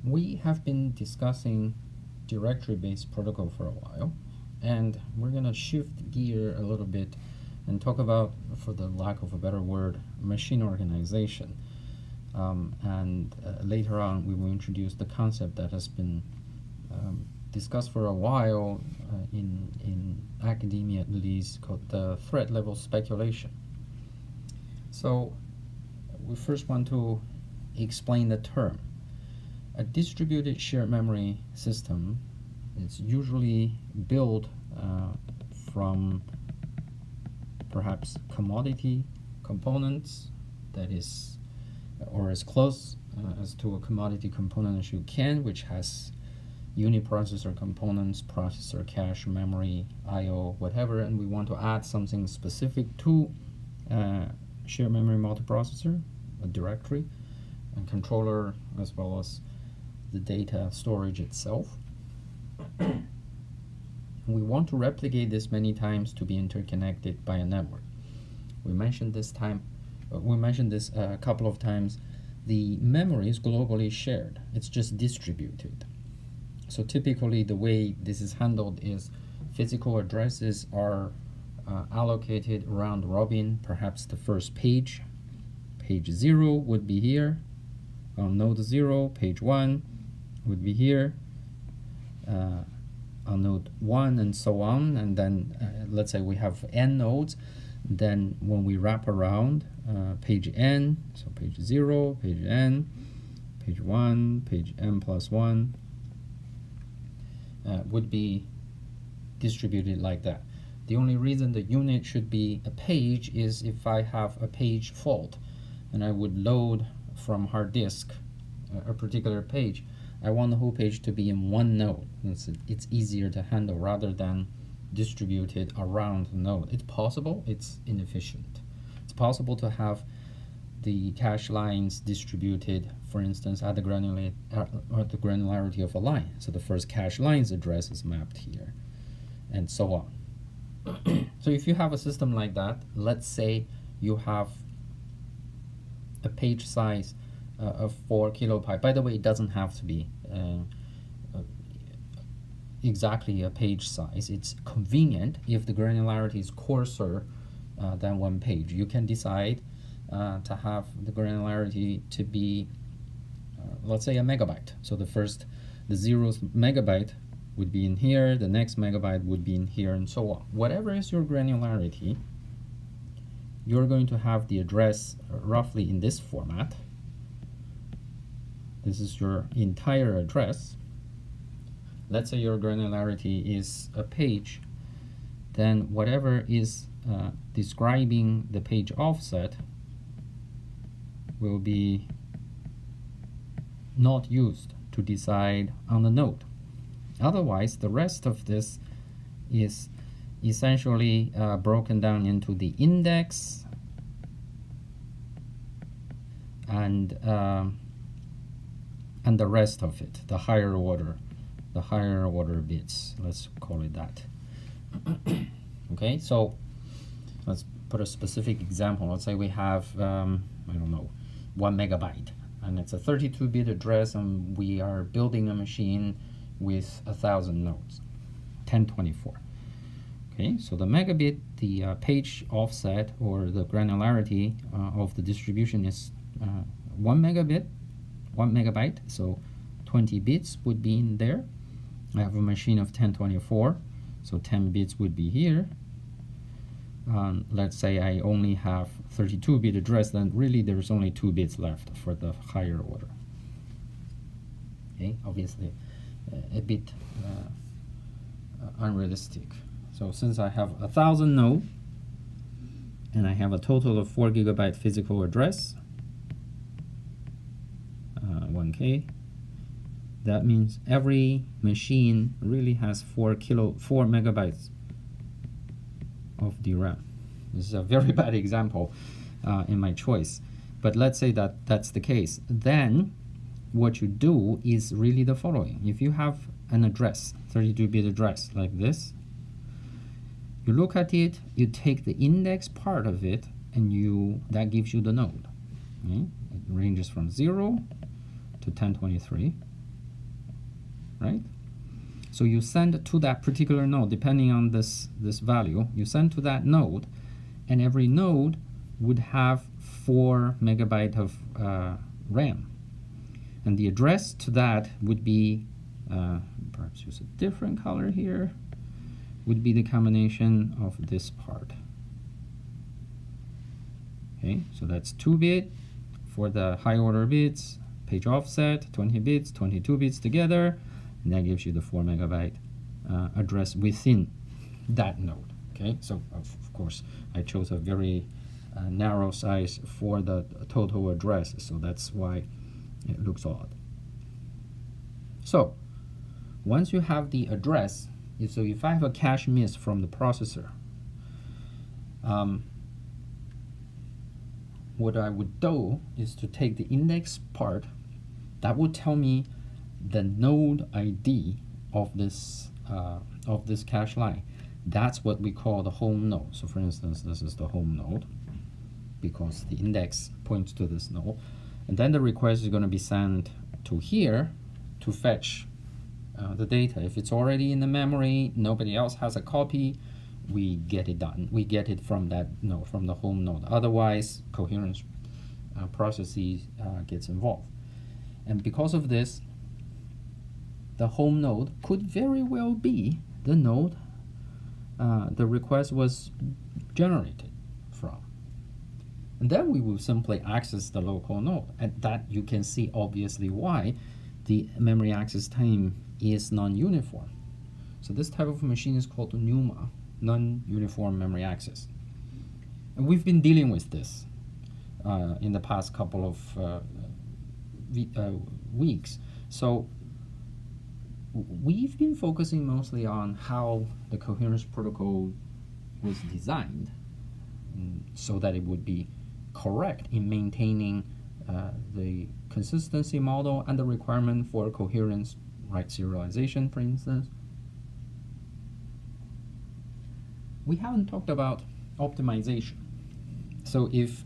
We have been discussing directory-based protocol for a while, and we're going to shift gear a little bit and talk about, for the lack of a better word, machine organization. Later on, we will introduce the concept that has been discussed for a while in academia, at least, called the thread level speculation. So we first want to explain the term. A distributed shared memory system is usually built from perhaps commodity components, that is, or as close as to a commodity component as you can, which has uniprocessor components, processor, cache, memory, I/O, whatever, and we want to add something specific to shared memory multiprocessor, a directory, and controller, as well as the data storage itself. We want to replicate this many times to be interconnected by a network. We mentioned this a couple of times. The memory is globally shared. It's just distributed. So typically the way this is handled is physical addresses are allocated round robin. Perhaps the first page 0 would be here. On node 0, page 1 would be here. On node 1 and so on, and then let's say we have n nodes. Then when we wrap around page n, so page 0, page n, page 1, page n plus 1 would be distributed like that. The only reason the unit should be a page is if I have a page fault and I would load from hard disk a particular page, I want the whole page to be in one node. It's easier to handle rather than distributed around the node. It's possible, it's inefficient. It's possible to have the cache lines distributed, for instance, at the granularity of a line. So the first cache line's address is mapped here, and so on. So if you have a system like that, let's say you have a page size of 4 kilobyte. By the way, it doesn't have to be exactly a page size. It's convenient if the granularity is coarser than one page. You can decide to have the granularity to be, let's say, a megabyte. So the 0th megabyte would be in here, the next megabyte would be in here, and so on. Whatever is your granularity, you're going to have the address roughly in this format. This is your entire address. Let's say your granularity is a page, then whatever is describing the page offset will be not used to decide on the node. Otherwise, the rest of this is essentially broken down into the index and the rest of it, the higher order bits, let's call it that. Okay, so let's put a specific example. Let's say we have, I don't know, 1 megabyte, and it's a 32-bit address, and we are building a machine with 1,000 nodes, 1024. Okay, so the megabit, the page offset or the granularity of the distribution is 1 megabyte, so 20 bits would be in there. I have a machine of 1024, so 10 bits would be here. Let's say I only have 32-bit address, then really there's only 2 bits left for the higher order. Okay, obviously a bit unrealistic. So since I have 1,000 nodes and I have a total of 4 gigabyte physical address, 1K, that means every machine really has 4 megabytes of DRAM. This is a very bad example in my choice, but let's say that that's the case. Then what you do is really the following. If you have an address, 32-bit address like this, you look at it, you take the index part of it, and that gives you the node. Okay? It ranges from 0 to 1023. right? So you send to that particular node, depending on this value, you send to that node, and every node would have 4 megabyte of RAM. And the address to that would be, perhaps use a different color here, would be the combination of this part. Okay, so that's 2-bit for the high order bits, page offset, 20 bits, 22 bits together, and that gives you the 4 megabyte address within that node. Okay, so of course I chose a very narrow size for the total address, so that's why it looks odd. So once you have the address, so if I have a cache miss from the processor, what I would do is to take the index part that would tell me the node ID of this cache line. That's what we call the home node. So for instance, this is the home node because the index points to this node. And then the request is going to be sent to here to fetch the data. If it's already in the memory, nobody else has a copy, we get it done. We get it from that node, from the home node. Otherwise, coherence processes gets involved. And because of this, the home node could very well be the node the request was generated from. And then we will simply access the local node. And that you can see obviously why the memory access time is non-uniform. So this type of machine is called NUMA, non-uniform memory access. And we've been dealing with this in the past couple of weeks. So we've been focusing mostly on how the coherence protocol was designed so that it would be correct in maintaining the consistency model and the requirement for coherence, right serialization, for instance. We haven't talked about optimization. So if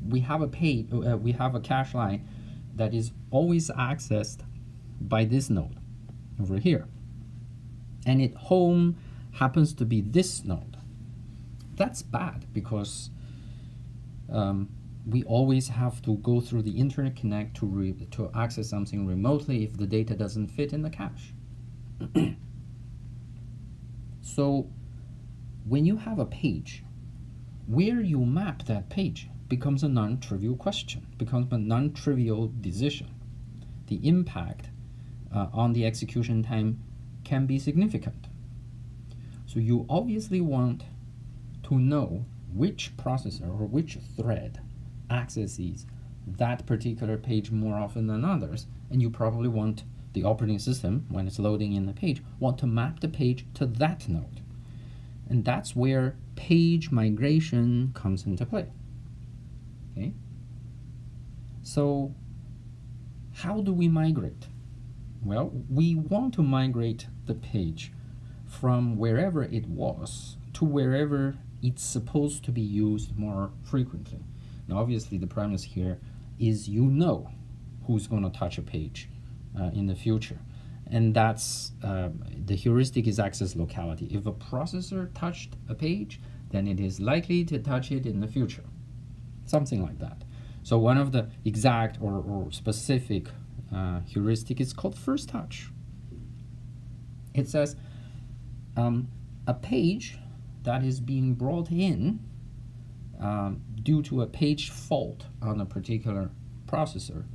we have a page, we have a cache line that is always accessed by this node over here, and it home happens to be this node, that's bad because we always have to go through the internet connect to access something remotely if the data doesn't fit in the cache. So when you have a page, where you map that page becomes a non-trivial question, becomes a non-trivial decision. The impact on the execution time can be significant. So you obviously want to know which processor or which thread accesses that particular page more often than others, and you probably want the operating system, when it's loading in the page, want to map the page to that node. And that's where page migration comes into play. Okay? So how do we migrate? Well, we want to migrate the page from wherever it was to wherever it's supposed to be used more frequently. Now, obviously, the premise here is you know who's going to touch a page in the future. And that's the heuristic is access locality. If a processor touched a page, then it is likely to touch it in the future. Something like that. So one of the exact or specific heuristic is called first touch. It says a page that is being brought in due to a page fault on a particular processor,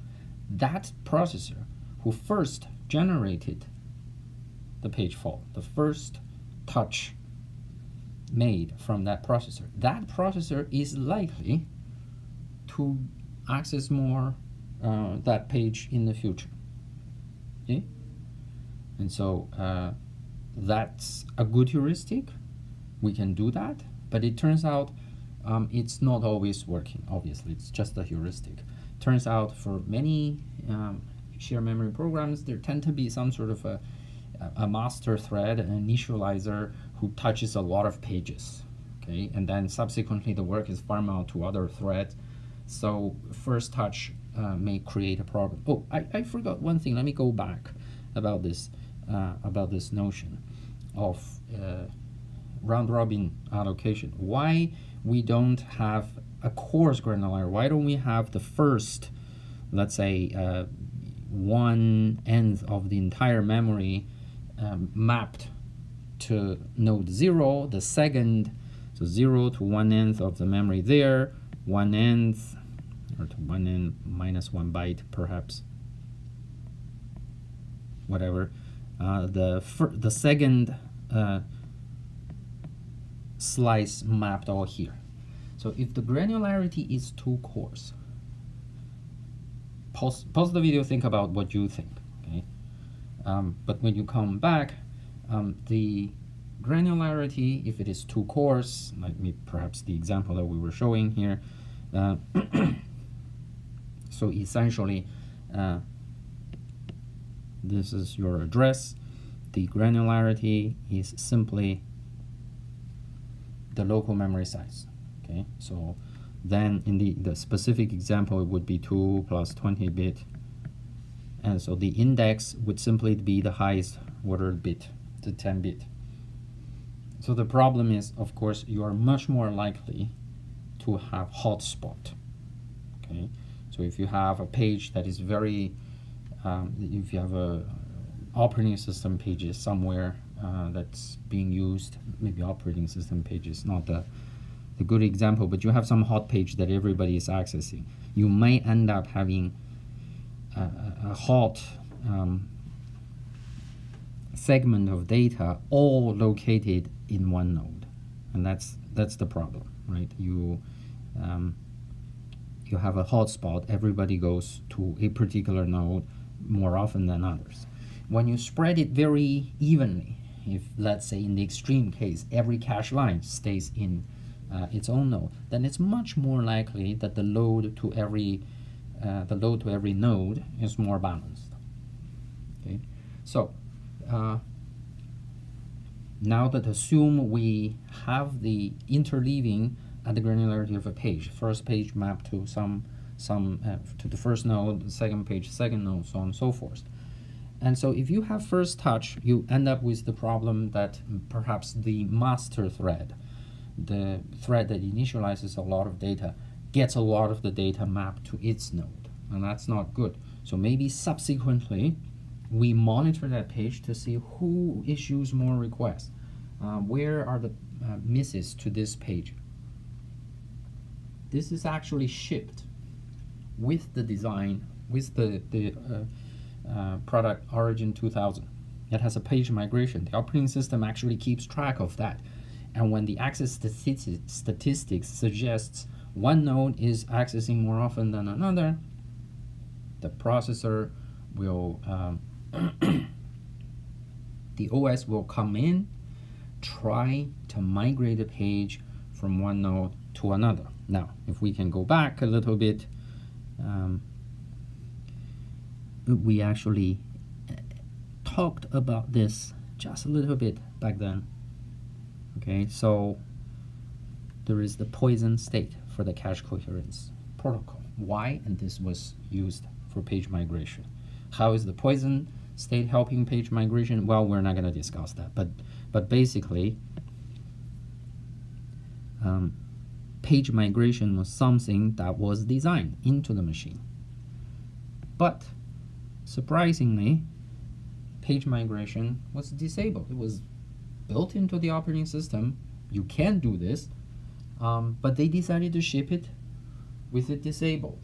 that processor who first generated the page fault, the first touch made from that processor is likely to access more that page in the future. Okay? And so that's a good heuristic. We can do that, but it turns out it's not always working. Obviously, it's just a heuristic. Turns out for many shared memory programs, there tend to be some sort of a master thread, an initializer who touches a lot of pages. Okay, and then subsequently the work is farmed out to other threads. So first touch may create a problem. Oh, I forgot one thing. Let me go back about this. about this notion of round-robin allocation. Why we don't have a coarse granularity? Why don't we have the first, let's say, 1/n of the entire memory mapped to node 0, the second, so 0 to 1/n of the memory there, 1/n, or to 1n minus 1 byte perhaps, whatever. The second slice mapped all here. So if the granularity is too coarse, pause the video, think about what you think, okay? But when you come back, the granularity, if it is too coarse, like perhaps the example that we were showing here, so essentially, this is your address. The granularity is simply the local memory size. Okay, so then in the specific example, it would be 2 plus 20-bit, and so the index would simply be the highest ordered bit, the 10-bit. So the problem is, of course, you are much more likely to have hotspot. Okay, so if you have a page that is very, if you have a operating system pages somewhere that's being used, maybe operating system pages, not the good example, but you have some hot page that everybody is accessing, you may end up having a hot segment of data all located in one node, and that's the problem, right? You have a hotspot, everybody goes to a particular node more often than others. When you spread it very evenly, if let's say in the extreme case every cache line stays in its own node, then it's much more likely that the load to every node is more balanced. Okay, so now that assume we have the interleaving at the granularity of a page, first page mapped to some to the first node, second page, second node, so on and so forth. And so if you have first touch, you end up with the problem that perhaps the master thread, the thread that initializes a lot of data, gets a lot of the data mapped to its node, and that's not good. So maybe subsequently we monitor that page to see who issues more requests, where are the misses to this page. This is actually shipped with the design, with the product Origin 2000. It has a page migration. The operating system actually keeps track of that. And when the access statistics suggests one node is accessing more often than another, the processor will, the OS will come in, try to migrate the page from one node to another. Now, if we can go back a little bit, we actually talked about this just a little bit back then. Okay, so there is the poison state for the cache coherence protocol. Why? And this was used for page migration. How is the poison state helping page migration? Well, we're not going to discuss that, but basically, page migration was something that was designed into the machine. But surprisingly, page migration was disabled. It was built into the operating system. You can do this, but they decided to ship it with it disabled.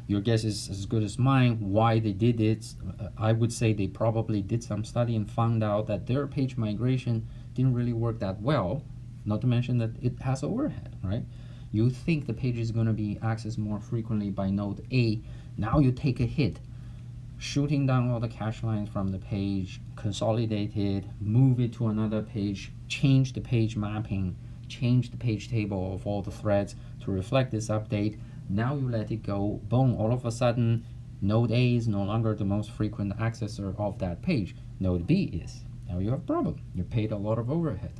Your guess is as good as mine why they did it. I would say they probably did some study and found out that their page migration didn't really work that well, not to mention that it has overhead, right? You think the page is going to be accessed more frequently by node A. Now you take a hit, shooting down all the cache lines from the page, consolidate it, move it to another page, change the page mapping, change the page table of all the threads to reflect this update. Now you let it go, boom, all of a sudden, node A is no longer the most frequent accessor of that page. Node B is. Now you have a problem. You paid a lot of overhead.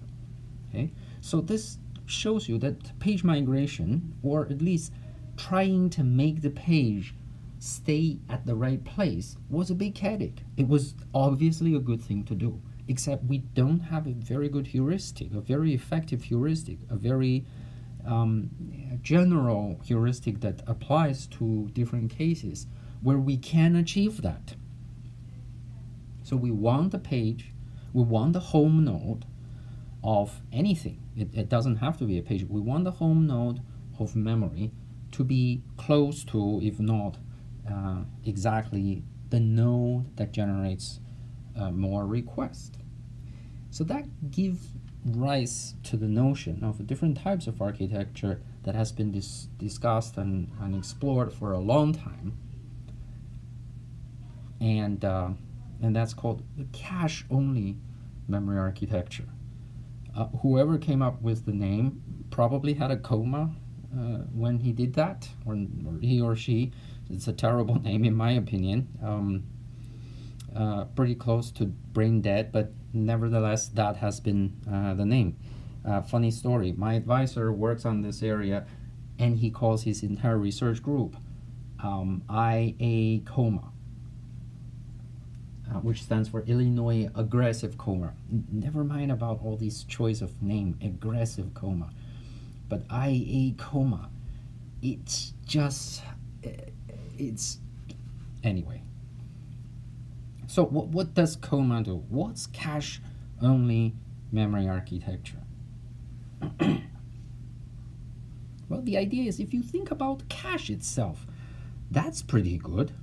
Okay? So this shows you that page migration, or at least trying to make the page stay at the right place was a big headache. It was obviously a good thing to do, except we don't have a very good heuristic, a very effective heuristic, a very general heuristic that applies to different cases where we can achieve that. So we want the page, we want the home node of anything. It doesn't have to be a page. We want the home node of memory to be close to, if not exactly, the node that generates more requests. So that gives rise to the notion of different types of architecture that has been discussed and explored for a long time. And that's called the cache-only memory architecture. Whoever came up with the name probably had a COMA when he did that, or he or she. It's a terrible name in my opinion. Pretty close to brain dead, but nevertheless that has been the name. Funny story, my advisor works on this area and he calls his entire research group IA COMA, which stands for Illinois Aggressive Coma. Never mind about all these choice of name, aggressive coma. But IA COMA, it's just, it's, anyway. So what does COMA do? What's cache-only memory architecture? Well, the idea is if you think about cache itself, that's pretty good.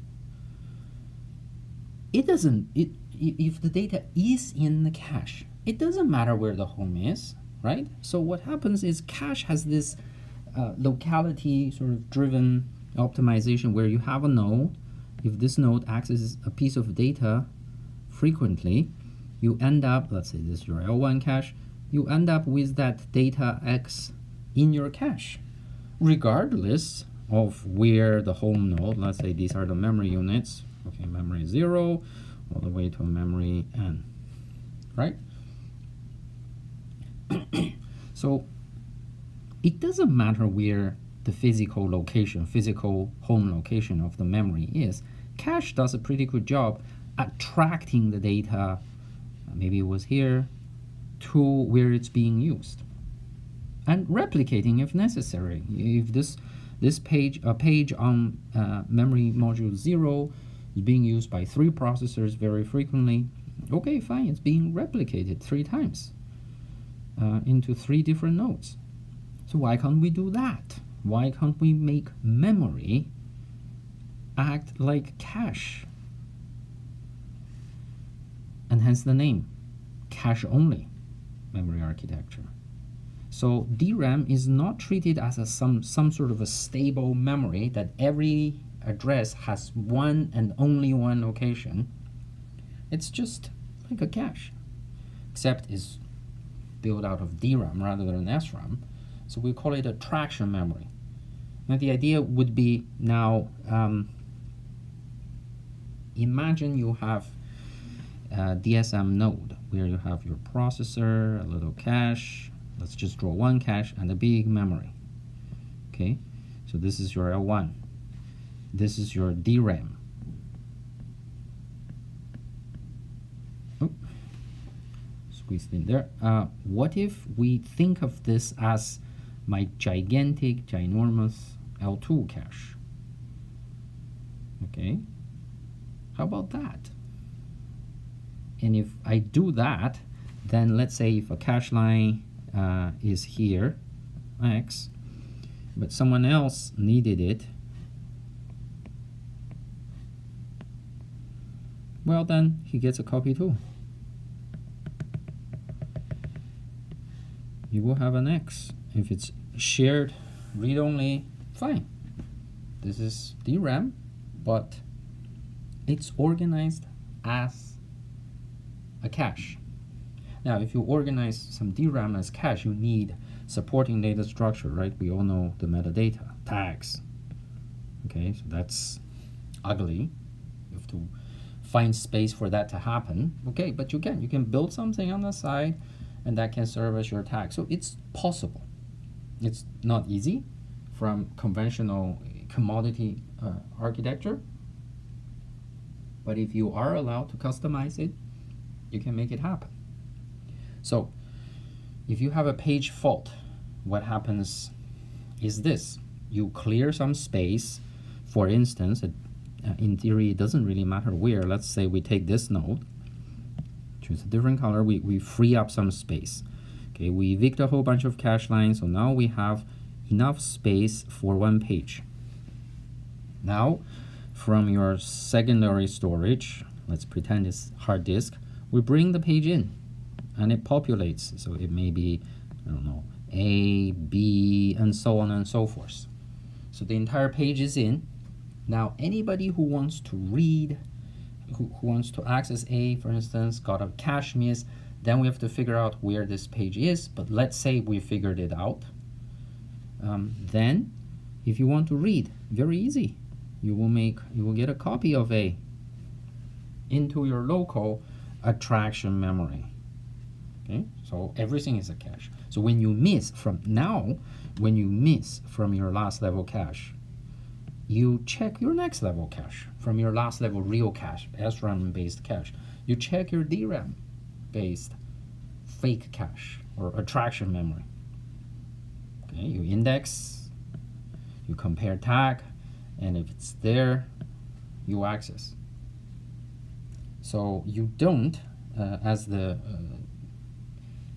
It doesn't, if the data is in the cache, it doesn't matter where the home is, right? So what happens is cache has this locality sort of driven optimization where you have a node. If this node accesses a piece of data frequently, you end up, let's say this is your L1 cache, you end up with that data X in your cache, regardless of where the home node, let's say these are the memory units, okay, memory 0 all the way to memory n, right? So it doesn't matter where the physical location, physical home location of the memory is. Cache does a pretty good job attracting the data, maybe it was here, to where it's being used, and replicating if necessary. If this page, a page on memory module 0 is being used by 3 processors very frequently, okay, fine, it's being replicated 3 times into 3 different nodes. So why can't we do that? Why can't we make memory act like cache? And hence the name, cache-only memory architecture. So DRAM is not treated as some sort of a stable memory that every address has one and only one location. It's just like a cache, except it's built out of DRAM rather than SRAM. So we call it a traction memory. Now the idea would be now, imagine you have a DSM node where you have your processor, a little cache, let's just draw one cache, and a big memory. Okay, so this is your L1. This is your DRAM. Oh, squeezed in there. What if we think of this as my gigantic, ginormous L2 cache? Okay, how about that? And if I do that, then let's say if a cache line is here, X, but someone else needed it, well then he gets a copy too. You will have an X. If it's shared read-only, fine. This is DRAM, but it's organized as a cache. Now, if you organize some DRAM as cache, you need supporting data structure, right? We all know the metadata, tags. Okay, so that's ugly. You have to find space for that to happen. Okay, but you can build something on the side, and that can serve as your tag. So it's possible. It's not easy from conventional commodity architecture. But if you are allowed to customize it, you can make it happen. So if you have a page fault, what happens is this. You clear some space. For instance, in theory, it doesn't really matter where. Let's say we take this node, choose a different color, we free up some space. Okay, we evict a whole bunch of cache lines, so now we have enough space for one page. Now, from your secondary storage, let's pretend it's hard disk, we bring the page in and it populates. So it may be, I don't know, A, B, and so on and so forth. So the entire page is in. Now anybody who wants to read, who wants to access A, for instance, got a cache miss, then we have to figure out where this page is. But let's say we figured it out. Then if you want to read, very easy. You will get a copy of A into your local attraction memory. Okay, so everything is a cache. So when you miss from your last level cache, you check your next level cache from your last level real cache, SRAM based cache. You check your DRAM based fake cache or attraction memory. Okay, you index, you compare tag, and if it's there, you access. So you don't, as the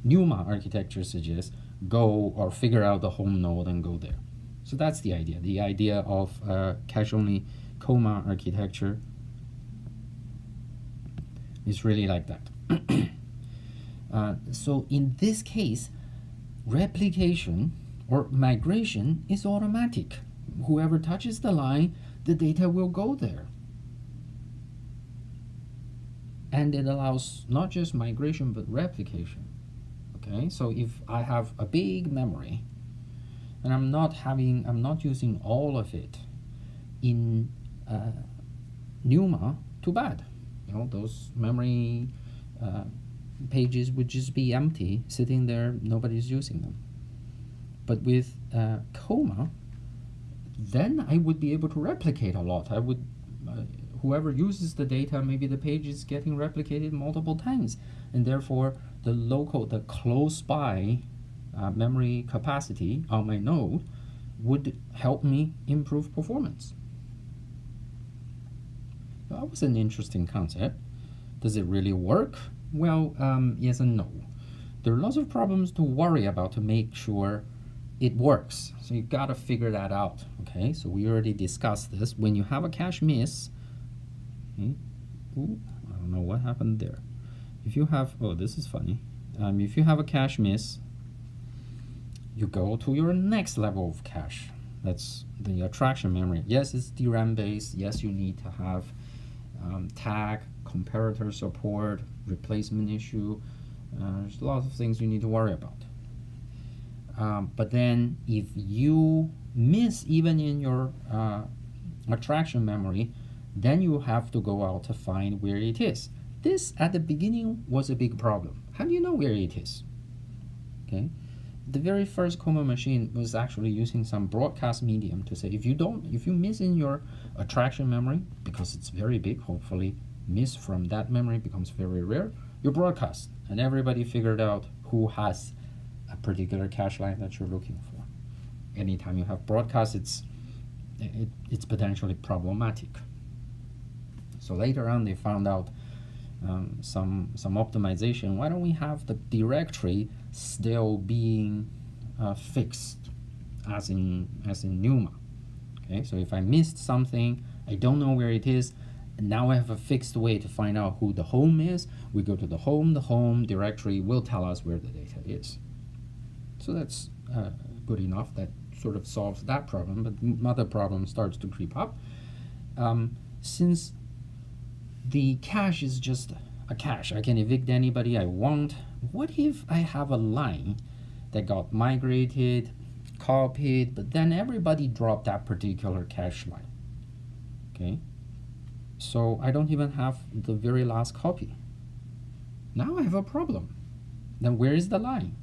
NUMA architecture suggests, go or figure out the home node and go there. So that's the idea. The idea of cache-only COMA architecture is really like that. So in this case, replication or migration is automatic. Whoever touches the line, the data will go there. And it allows not just migration, but replication. Okay, so if I have a big memory, and I'm not using all of it in NUMA, too bad. You know, those memory pages would just be empty, sitting there, nobody's using them. But with COMA, then I would be able to replicate a lot. I would, whoever uses the data, maybe the page is getting replicated multiple times, and therefore the close by memory capacity on my node would help me improve performance. That was an interesting concept. Does it really work? Well, yes and no. There are lots of problems to worry about to make sure it works. So you gotta figure that out. Okay, so we already discussed this. When you have a cache miss, okay, ooh, I don't know what happened there. If you have, oh, this is funny. If you have a cache miss, you go to your next level of cache. That's the attraction memory. Yes, it's DRAM based. Yes, you need to have tag, comparator support, replacement issue. There's a lot of things you need to worry about. But then if you miss even in your attraction memory, then you have to go out to find where it is. This at the beginning was a big problem. How do you know where it is? Okay, the very first COMA machine was actually using some broadcast medium to say if you miss in your attraction memory, because it's very big, hopefully miss from that memory becomes very rare, you broadcast, and everybody figured out who has a particular cache line that you're looking for. Anytime you have broadcast, it's potentially problematic. So later on they found out some optimization. Why don't we have the directory still being fixed as in NUMA? Okay, so if I missed something, I don't know where it is, and now I have a fixed way to find out who the home is. We go to the home directory will tell us where the data is. So that's good enough. That sort of solves that problem, but other problem starts to creep up. Since the cache is just a cache, I can evict anybody I want. What if I have a line that got migrated, copied, but then everybody dropped that particular cache line? Okay, so I don't even have the very last copy. Now I have a problem. Then where is the line?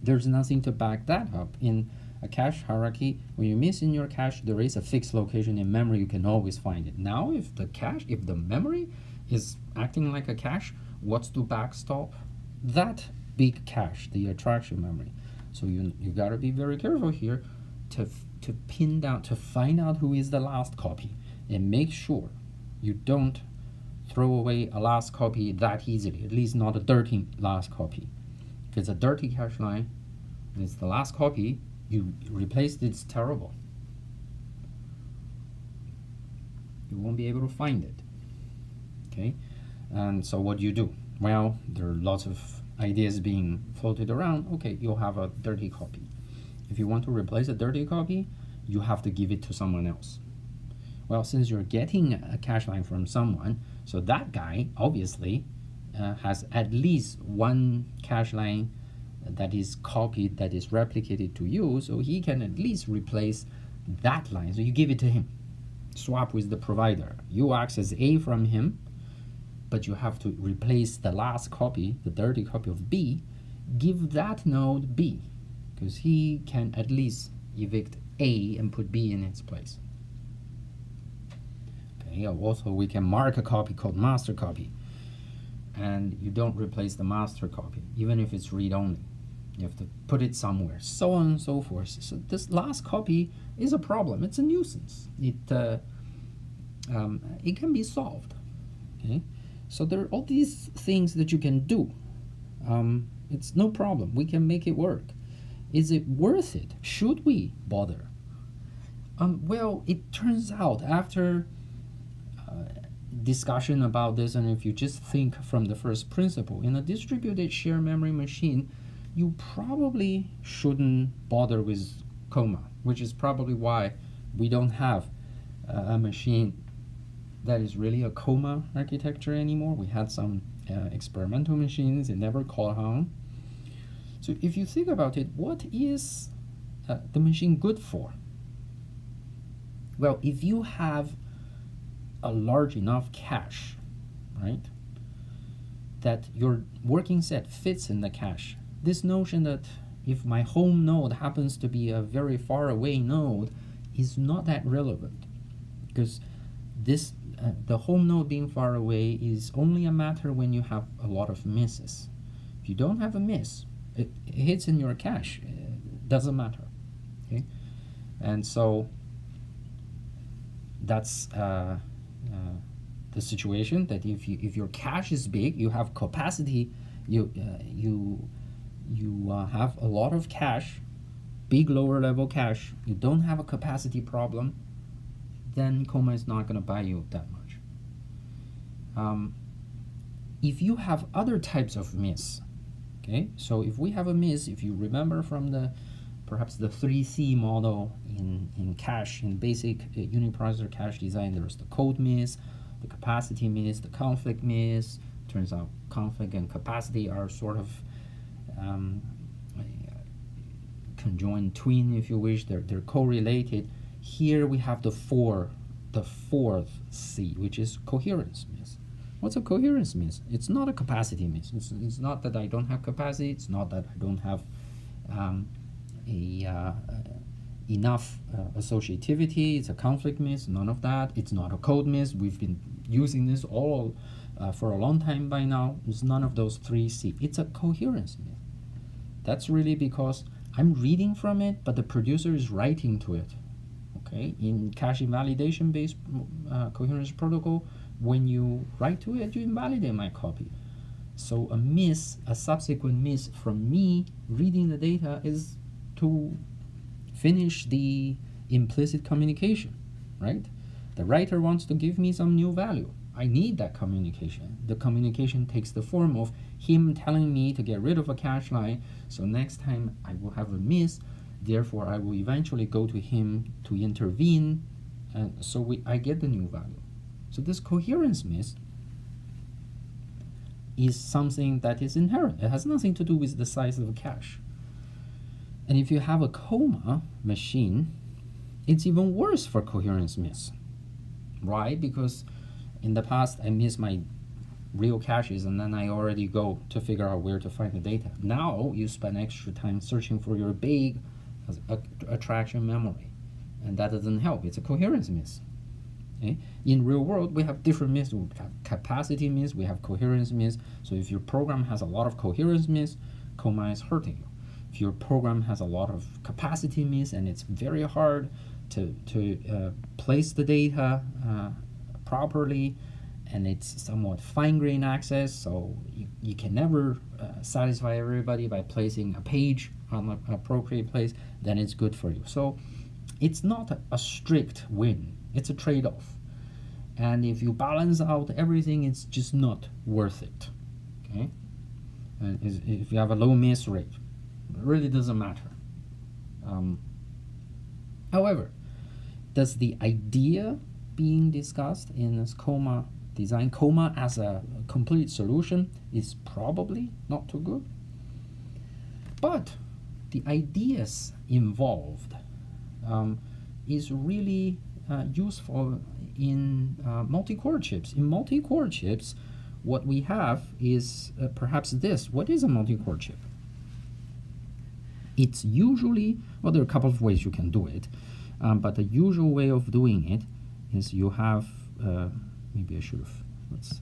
There's nothing to back that up. In a cache hierarchy, when you miss in your cache, there is a fixed location in memory, you can always find it. Now, if the memory is acting like a cache, what's to backstop that big cache, the attraction memory? So you gotta be very careful here to pin down, to find out who is the last copy, and make sure you don't throw away a last copy that easily, at least not a dirty last copy. If it's a dirty cache line, and it's the last copy, you replaced it, it's terrible. You won't be able to find it. Okay, and so what do you do? Well, there are lots of ideas being floated around. Okay, you'll have a dirty copy. If you want to replace a dirty copy, you have to give it to someone else. Well, since you're getting a cache line from someone, so that guy obviously has at least one cache line that is copied, that is replicated to you, so he can at least replace that line. So you give it to him. Swap with the provider. You access A from him, but you have to replace the last copy, the dirty copy of B. Give that node B, because he can at least evict A and put B in its place. Okay, also we can mark a copy called master copy, and you don't replace the master copy, even if it's read-only. You have to put it somewhere, so on and so forth. So this last copy is a problem. It's a nuisance. It can be solved. Okay, so there are all these things that you can do. It's no problem. We can make it work. Is it worth it? Should we bother? Well, it turns out after discussion about this, and if you just think from the first principle, in a distributed shared memory machine, you probably shouldn't bother with COMA, which is probably why we don't have a machine that is really a COMA architecture anymore. We had some experimental machines, it never caught on. So if you think about it, what is the machine good for? Well, if you have a large enough cache, right, that your working set fits in the cache, this notion that if my home node happens to be a very far away node is not that relevant, because this the home node being far away is only a matter when you have a lot of misses. If you don't have a miss, it hits in your cache, it doesn't matter. Okay, and so that's the situation, that if your cache is big, you have capacity, you have a lot of cache, big lower level cache, you don't have a capacity problem, then COMA is not going to buy you that much. If you have other types of miss, okay, so if we have a miss, if you remember from perhaps the 3C model in cache, in basic uniprocessor cache design, there's the code miss, the capacity miss, the conflict miss. Turns out conflict and capacity are sort of conjoined twin, if you wish. They're correlated. Here we have the fourth C, which is coherence miss. What's a coherence miss? It's not a capacity miss. It's not that I don't have capacity. It's not that I don't have enough associativity. It's a conflict miss. None of that. It's not a code miss. We've been using this all for a long time by now. It's none of those 3C. It's a coherence miss. That's really because I'm reading from it, but the producer is writing to it. Okay, in cache invalidation based coherence protocol, when you write to it, you invalidate my copy. So a miss, a subsequent miss from me reading the data, is to finish the implicit communication, right? The writer wants to give me some new value. I need that communication. The communication takes the form of him telling me to get rid of a cache line, so next time I will have a miss, therefore I will eventually go to him to intervene, and so I get the new value. So this coherence miss is something that is inherent. It has nothing to do with the size of the cache. And if you have a COMA machine, it's even worse for coherence miss. Why? Because in the past I miss my real caches and then I already go to figure out where to find the data. Now you spend extra time searching for your big has attraction memory, and that doesn't help. It's a coherence miss. Okay? In real world, we have different miss. We have capacity miss, we have coherence miss. So if your program has a lot of coherence miss, COMA is hurting you. If your program has a lot of capacity miss and it's very hard to place the data properly, and it's somewhat fine-grained access, so you can never satisfy everybody by placing a page on an appropriate place, then it's good for you. So it's not a strict win, it's a trade-off. And if you balance out everything, it's just not worth it. Okay? And if you have a low miss rate, it really doesn't matter. However, does the idea being discussed in this COMA design, COMA as a complete solution, is probably not too good? But the ideas involved is really useful in multi-core chips. In multi-core chips, what we have is perhaps this. What is a multi-core chip? It's usually, well, there are a couple of ways you can do it, but the usual way of doing it is you have, maybe I should have,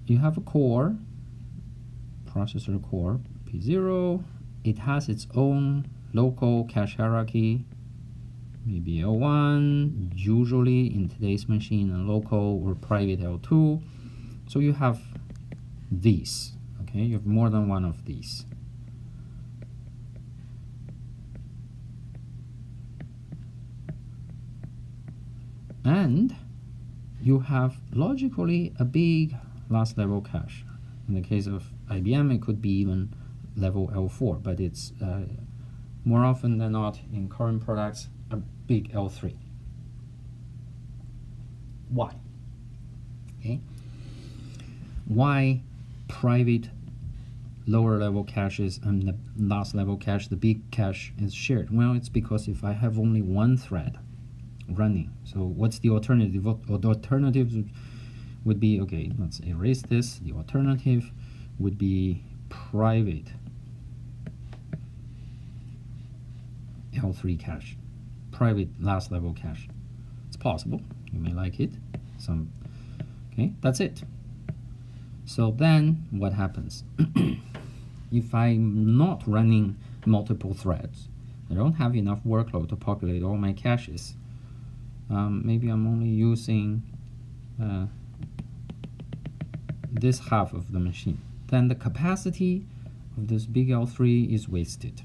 you have a core, processor core, P0, it has its own local cache hierarchy, maybe L1, usually in today's machine, a local or private L2. So you have these, okay? You have more than one of these. And you have logically a big last level cache. In the case of IBM, it could be even level L4, but it's more often than not in current products a big L3. Why? Okay. Why private lower level caches and the last level cache, the big cache, is shared? Well, it's because if I have only one thread running, so what's the alternative? The alternative would be, okay, let's erase this. The alternative would be private L3 cache, private last level cache. It's possible, you may like it. Okay, that's it. So then what happens? If I'm not running multiple threads, I don't have enough workload to populate all my caches. Maybe I'm only using this half of the machine. Then the capacity of this big L3 is wasted.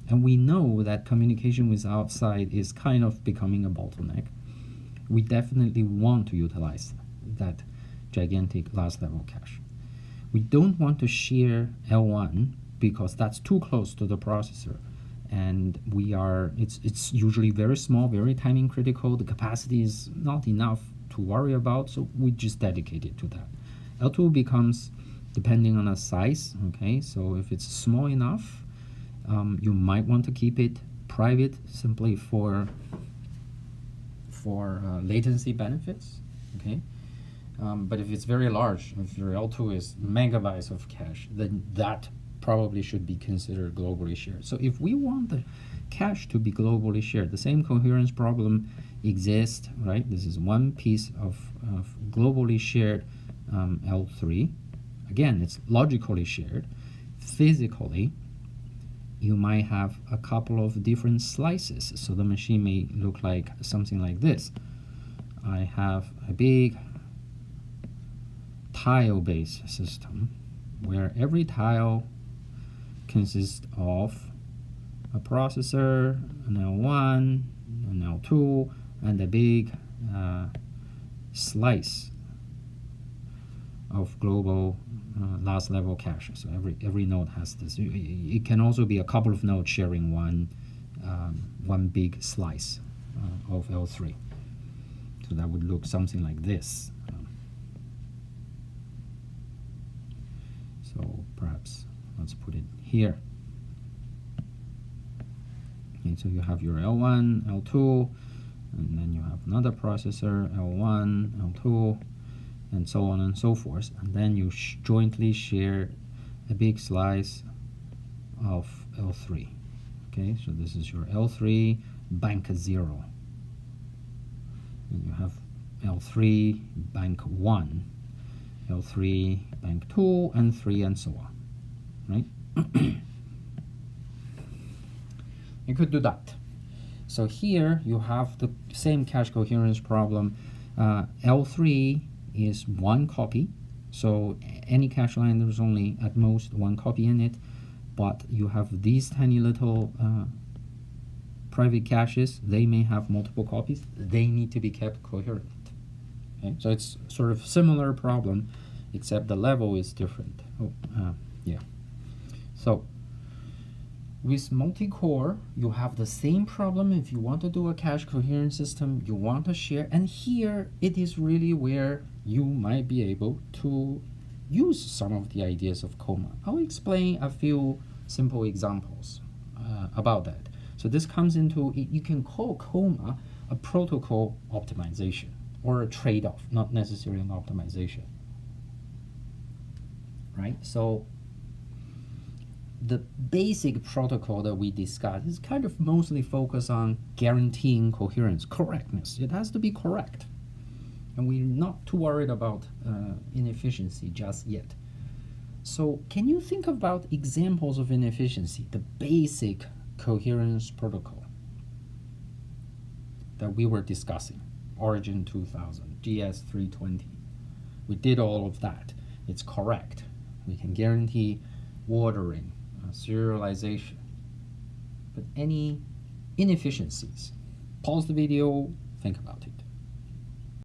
And we know that communication with outside is kind of becoming a bottleneck. We definitely want to utilize that gigantic last level cache. We don't want to share L1 because that's too close to the processor. And it's usually very small, very timing critical. The capacity is not enough to worry about, so we just dedicate it to that. L2 becomes depending on the size, okay? So if it's small enough, you might want to keep it private simply for latency benefits, okay? But if it's very large, if your L2 is megabytes of cache, then that probably should be considered globally shared. So if we want the cache to be globally shared, the same coherence problem exists, right? This is one piece of globally shared L3. Again, it's logically shared. Physically, you might have a couple of different slices. So the machine may look like something like this. I have a big tile-based system where every tile consists of a processor, an L1, an L2, and a big slice of global last level cache. So every node has this. It can also be a couple of nodes sharing one big slice of L3. So that would look something like this. So perhaps let's put it here. Okay, so you have your L1, L2, and then you have another processor, L1, L2, and so on and so forth. And then you jointly share a big slice of L3. Okay, so this is your L3 bank 0. And you have L3 bank 1, L3 bank 2, and 3, and so on, right? You could do that. So here you have the same cache coherence problem. L3 is 1 copy, so any cache line there's only at most 1 copy in it, but you have these tiny little private caches. They may have multiple copies. They need to be kept coherent. Okay? So it's sort of similar problem, except the level is different. Yeah. So with multi-core, you have the same problem. If you want to do a cache coherent system, you want to share, and here it is really where you might be able to use some of the ideas of COMA. I'll explain a few simple examples about that. So this comes into, you can call COMA a protocol optimization or a trade-off, not necessarily an optimization, right? So the basic protocol that we discussed is kind of mostly focused on guaranteeing coherence, correctness. It has to be correct. And we're not too worried about inefficiency just yet. So can you think about examples of inefficiency, the basic coherence protocol that we were discussing, Origin 2000, GS320. We did all of that. It's correct. We can guarantee ordering, serialization. But any inefficiencies, pause the video, think about it.